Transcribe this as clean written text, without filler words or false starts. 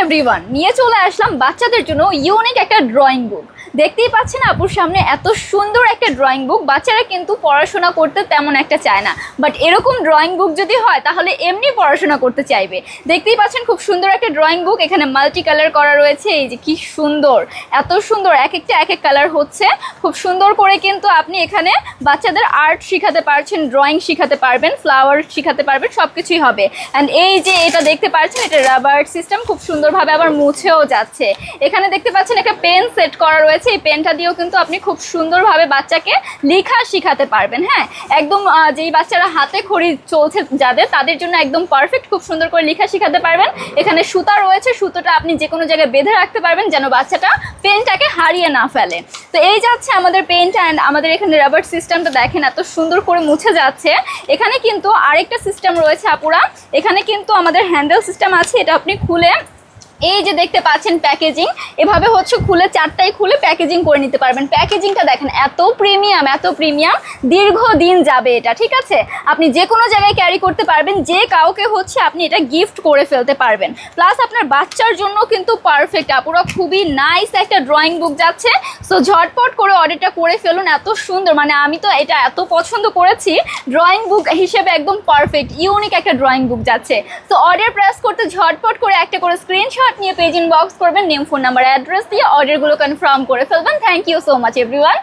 Everyone, নিয়ে চলে আসলাম বাচ্চাদের জন্য ইউনিক একটা ড্রয়িং বুক। দেখতেই পাচ্ছেন আপুর সামনে এত সুন্দর একটা ড্রয়িং বুক। বাচ্চারা কিন্তু পড়াশোনা করতে তেমন একটা চায় না, বাট এরকম ড্রয়িং বুক যদি হয় তাহলে এমনি পড়াশোনা করতে চাইবে। দেখতেই পাচ্ছেন খুব সুন্দর একটা ড্রয়িং বুক, এখানে মাল্টি কালার করা রয়েছে। এই যে কি সুন্দর, এত সুন্দর, এক একটা এক এক কালার হচ্ছে। খুব সুন্দর করে কিন্তু আপনি এখানে বাচ্চাদের আর্ট শিখাতে পারছেন, ড্রয়িং শিখাতে পারবেন, ফ্লাওয়ার শিখাতে পারবেন, সব কিছুই হবে। অ্যান্ড এই যে এটা দেখতে পাচ্ছেন, এটা রাবার সিস্টেম, খুব সুন্দরভাবে আবার মুছেও যাচ্ছে। এখানে দেখতে পাচ্ছেন একটা পেন সেট করা রয়েছে, এই পেনটা দিয়েও কিন্তু আপনি খুব সুন্দরভাবে বাচ্চাকে লেখা শিখাতে পারবেন। হ্যাঁ, একদম যেই বাচ্চারা হাতে খড়ি চলছে যাদের, তাদের জন্য একদম পারফেক্ট, খুব সুন্দর করে লেখা শিখাতে পারবেন। এখানে সুতা রয়েছে, সুতোটা আপনি যে কোনো জায়গায় বেঁধে রাখতে পারবেন যেন বাচ্চাটা পেনটাকে হারিয়ে না ফেলে। তো এই যাচ্ছে আমাদের পেনটা। অ্যান্ড আমাদের এখানে রাবার সিস্টেমটা দেখেন এত সুন্দর করে মুছে যাচ্ছে। এখানে কিন্তু আরেকটা সিস্টেম রয়েছে আপুরা, এখানে কিন্তু আমাদের হ্যান্ডেল সিস্টেম আছে। এটা আপনি খুলে এই যে দেখতে পাচ্ছেন প্যাকেজিং, এভাবে হচ্ছে খুলে চারটাই খুলে প্যাকেজিং করে নিতে পারবেন। প্যাকেজিংটা দেখেন এত প্রিমিয়াম, এত প্রিমিয়াম, দীর্ঘদিন যাবে এটা। ঠিক আছে, আপনি যে কোনো জায়গায় ক্যারি করতে পারবেন, যে কাউকে হচ্ছে আপনি এটা গিফট করে ফেলতে পারবেন। প্লাস আপনার বাচ্চার জন্য কিন্তু পারফেক্ট আপুরা, খুবই নাইস একটা ড্রয়িং বুক যাচ্ছে। সো ঝটপট করে অর্ডারটা করে ফেলুন, এত সুন্দর, মানে আমি তো এটা এত পছন্দ করেছি, ড্রয়িং বুক হিসেবে একদম পারফেক্ট ইউনিক একটা ড্রয়িং বুক যাচ্ছে। তো অর্ডার প্রেস করতে ঝটপট করে একটা করে স্ক্রিনশট নিয়ে পেজ ইনবক্স করবেন, নেম, ফোন নাম্বার, অ্যাড্রেস দিয়ে অর্ডারগুলো কনফার্ম করে ফেলবেন। Thank you so much everyone.